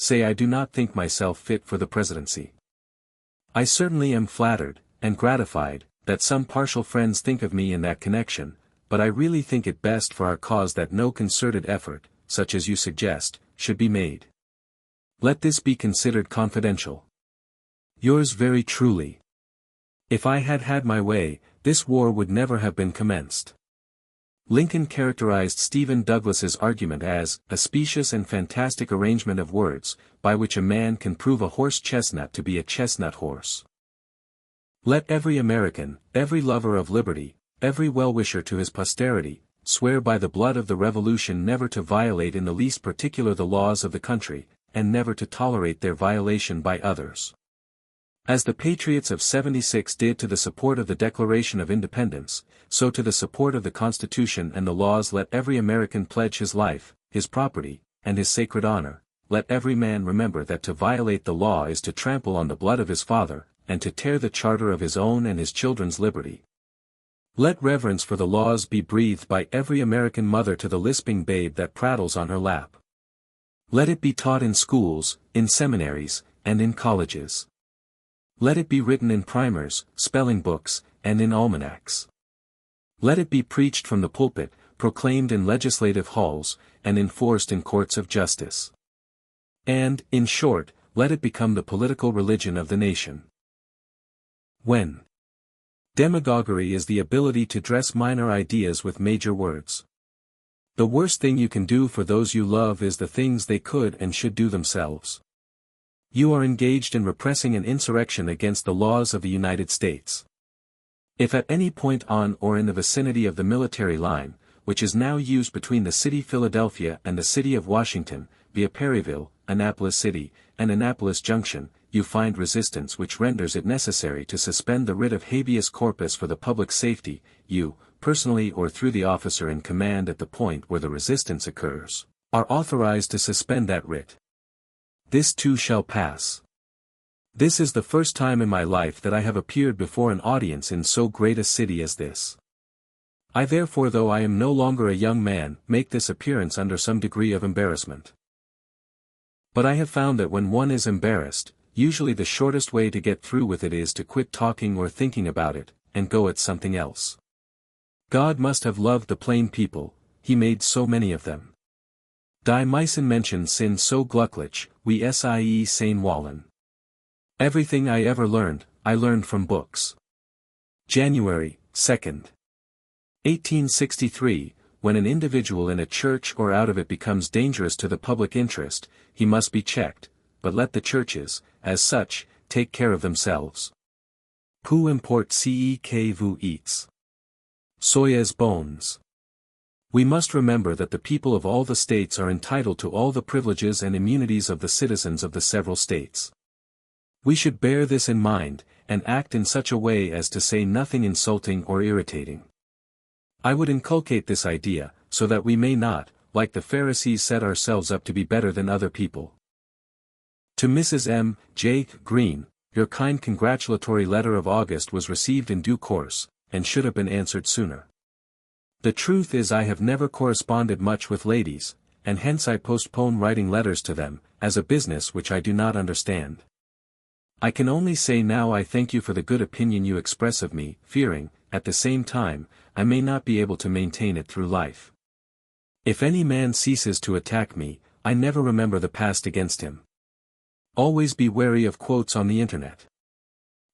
say I do not think myself fit for the presidency. I certainly am flattered, and gratified, that some partial friends think of me in that connection, but I really think it best for our cause that no concerted effort, such as you suggest, should be made. Let this be considered confidential. Yours very truly. If I had had my way, this war would never have been commenced. Lincoln characterized Stephen Douglas's argument as a specious and fantastic arrangement of words, by which a man can prove a horse chestnut to be a chestnut horse. Let every American, every lover of liberty, every well-wisher to his posterity, swear by the blood of the Revolution never to violate in the least particular the laws of the country, and never to tolerate their violation by others. As the patriots of '76 did to the support of the Declaration of Independence, so to the support of the Constitution and the laws let every American pledge his life, his property, and his sacred honor. Let every man remember that to violate the law is to trample on the blood of his father, and to tear the charter of his own and his children's liberty. Let reverence for the laws be breathed by every American mother to the lisping babe that prattles on her lap. Let it be taught in schools, in seminaries, and in colleges. Let it be written in primers, spelling books, and in almanacs. Let it be preached from the pulpit, proclaimed in legislative halls, and enforced in courts of justice. And, in short, let it become the political religion of the nation. When demagoguery is the ability to dress minor ideas with major words. The worst thing you can do for those you love is the things they could and should do themselves. You are engaged in repressing an insurrection against the laws of the United States. If at any point on or in the vicinity of the military line, which is now used between the city Philadelphia and the city of Washington, via Perryville, Annapolis City, and Annapolis Junction, you find resistance which renders it necessary to suspend the writ of habeas corpus for the public safety, you, personally or through the officer in command at the point where the resistance occurs, are authorized to suspend that writ. This too shall pass. This is the first time in my life that I have appeared before an audience in so great a city as this. I therefore, though I am no longer a young man, make this appearance under some degree of embarrassment. But I have found that when one is embarrassed, usually the shortest way to get through with it is to quit talking or thinking about it, and go at something else. God must have loved the plain people, He made so many of them. Die Meissen mentioned sin so glücklich, wie es ie sein wollen. Everything I ever learned, I learned from books. January 2nd. 1863, when an individual in a church or out of it becomes dangerous to the public interest, he must be checked, but let the churches, as such, take care of themselves. Peu importe ce que vous êtes. Soyez bons. We must remember that the people of all the states are entitled to all the privileges and immunities of the citizens of the several states. We should bear this in mind, and act in such a way as to say nothing insulting or irritating. I would inculcate this idea, so that we may not, like the Pharisees, set ourselves up to be better than other people. To Mrs. M. J. Green, your kind congratulatory letter of August was received in due course, and should have been answered sooner. The truth is I have never corresponded much with ladies, and hence I postpone writing letters to them, as a business which I do not understand. I can only say now I thank you for the good opinion you express of me, fearing, at the same time, I may not be able to maintain it through life. If any man ceases to attack me, I never remember the past against him. Always be wary of quotes on the internet.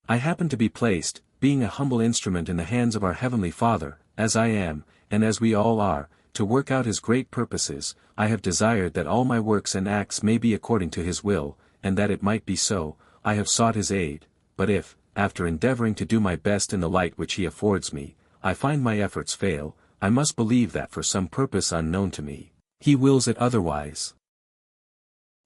I happen to be placed, being a humble instrument in the hands of our Heavenly Father, as I am, and as we all are, to work out His great purposes. I have desired that all my works and acts may be according to His will, and that it might be so, I have sought His aid, but if, after endeavoring to do my best in the light which He affords me, I find my efforts fail, I must believe that for some purpose unknown to me, He wills it otherwise.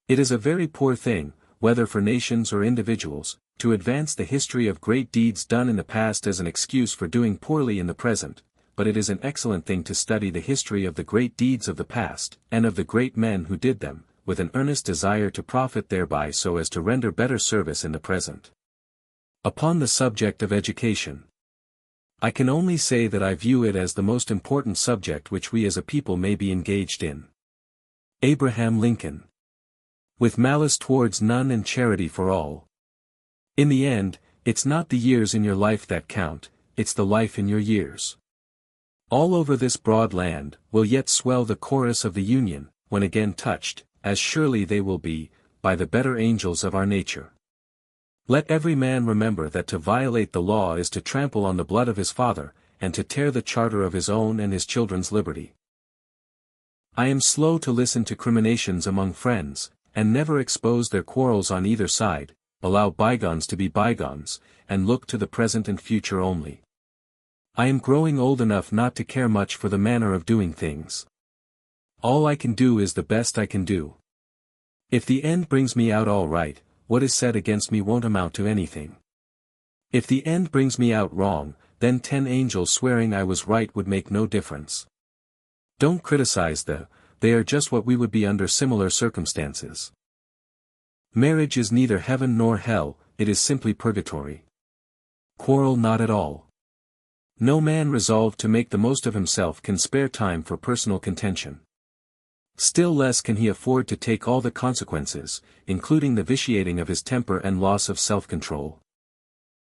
It is a very poor thing, whether for nations or individuals, to advance the history of great deeds done in the past as an excuse for doing poorly in the present, but it is an excellent thing to study the history of the great deeds of the past, and of the great men who did them, with an earnest desire to profit thereby so as to render better service in the present. Upon the subject of education, I can only say that I view it as the most important subject which we as a people may be engaged in. Abraham Lincoln. with malice towards none and charity for all. In the end, it's not the years in your life that count, it's the life in your years. All over this broad land, will yet swell the chorus of the Union, when again touched, as surely they will be, by the better angels of our nature. Let every man remember that to violate the law is to trample on the blood of his father, and to tear the charter of his own and his children's liberty. I am slow to listen to criminations among friends, and never expose their quarrels on either side, allow bygones to be bygones, and look to the present and future only. I am growing old enough not to care much for the manner of doing things. All I can do is the best I can do. If the end brings me out all right, what is said against me won't amount to anything. If the end brings me out wrong, then 10 angels swearing I was right would make no difference. Don't criticize they are just what we would be under similar circumstances. Marriage is neither heaven nor hell, it is simply purgatory. Quarrel not at all. No man resolved to make the most of himself can spare time for personal contention. Still less can he afford to take all the consequences, including the vitiating of his temper and loss of self-control.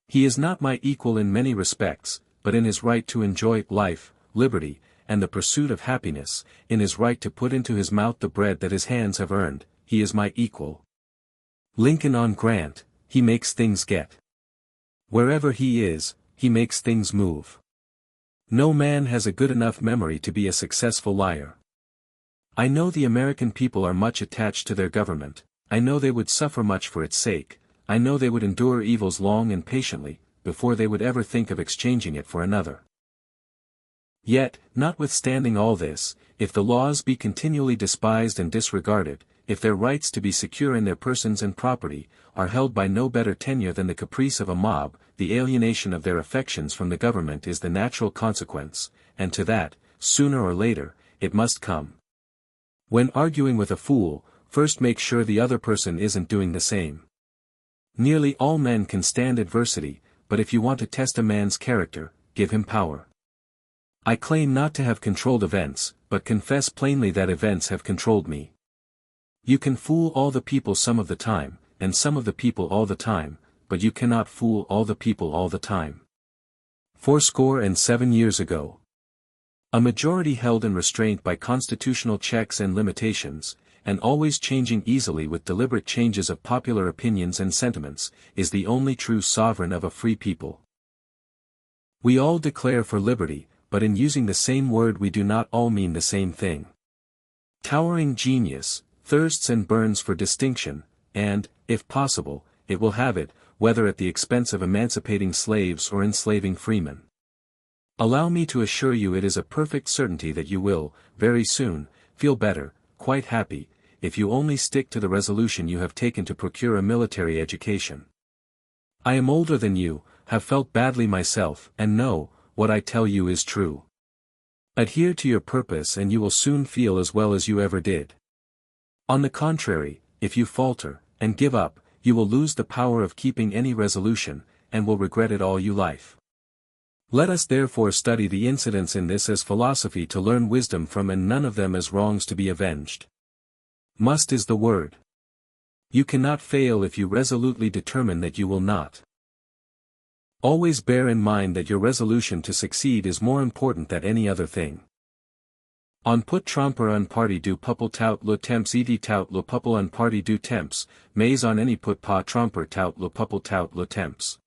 He is not my equal in many respects, but in his right to enjoy life, liberty, and the pursuit of happiness, in his right to put into his mouth the bread that his hands have earned, he is my equal. Lincoln on Grant, he makes things get. Wherever he is, he makes things move. No man has a good enough memory to be a successful liar. I know the American people are much attached to their government, I know they would suffer much for its sake, I know they would endure evils long and patiently, before they would ever think of exchanging it for another. Yet, notwithstanding all this, if the laws be continually despised and disregarded, if their rights to be secure in their persons and property, are held by no better tenure than the caprice of a mob, the alienation of their affections from the government is the natural consequence, and to that, sooner or later, it must come. When arguing with a fool, first make sure the other person isn't doing the same. Nearly all men can stand adversity, but if you want to test a man's character, give him power. I claim not to have controlled events, but confess plainly that events have controlled me. You can fool all the people some of the time, and some of the people all the time, but you cannot fool all the people all the time. 47 years ago. A majority held in restraint by constitutional checks and limitations, and always changing easily with deliberate changes of popular opinions and sentiments, is the only true sovereign of a free people. We all declare for liberty, but in using the same word we do not all mean the same thing. Towering genius thirsts and burns for distinction, and, if possible, it will have it, whether at the expense of emancipating slaves or enslaving freemen. Allow me to assure you it is a perfect certainty that you will, very soon, feel better, quite happy, if you only stick to the resolution you have taken to procure a military education. I am older than you, have felt badly myself, and know, what I tell you is true. Adhere to your purpose and you will soon feel as well as you ever did. On the contrary, if you falter, and give up, you will lose the power of keeping any resolution, and will regret it all your life. Let us therefore study the incidents in this as philosophy to learn wisdom from, and none of them as wrongs to be avenged. Must is the word. You cannot fail if you resolutely determine that you will not. Always bear in mind that your resolution to succeed is more important than any other thing. On put tromper un party du peuple tout le temps et tout le peuple un party du temps, mais on any put pas tromper tout le peuple tout le temps.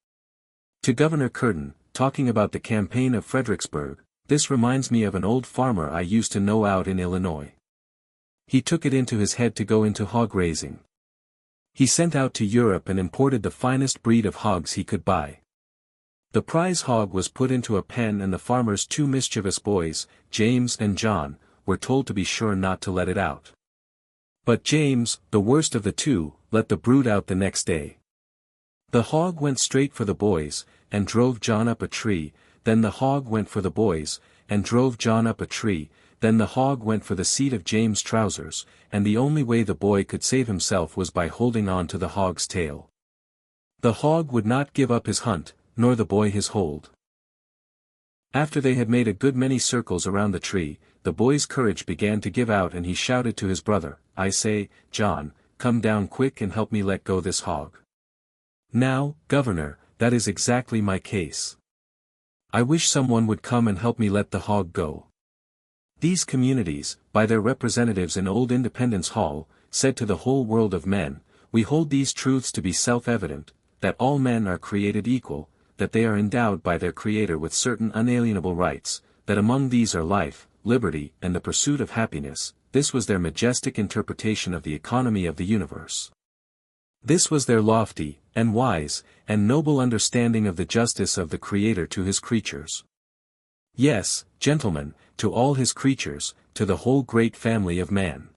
To Governor Curtin, talking about the campaign of Fredericksburg, this reminds me of an old farmer I used to know out in Illinois. He took it into his head to go into hog raising. He sent out to Europe and imported the finest breed of hogs he could buy. The prize hog was put into a pen and the farmer's 2 mischievous boys, James and John, were told to be sure not to let it out. But James, the worst of the 2, let the brood out the next day. The hog went straight for the boys, and drove John up a tree, then the hog went for the boys, and drove John up a tree, then the hog went for the seat of James' trousers, and the only way the boy could save himself was by holding on to the hog's tail. The hog would not give up his hunt, nor the boy his hold. After they had made a good many circles around the tree, the boy's courage began to give out and he shouted to his brother, "I say, John, come down quick and help me let go this hog. Now, Governor, that is exactly my case. I wish someone would come and help me let the hog go. These communities, by their representatives in Old Independence Hall, said to the whole world of men, we hold these truths to be self-evident, that all men are created equal, that they are endowed by their Creator with certain unalienable rights, that among these are life, liberty, and the pursuit of happiness. This was their majestic interpretation of the economy of the universe. This was their lofty, and wise, and noble understanding of the justice of the Creator to his creatures. Yes, gentlemen, to all his creatures, to the whole great family of man.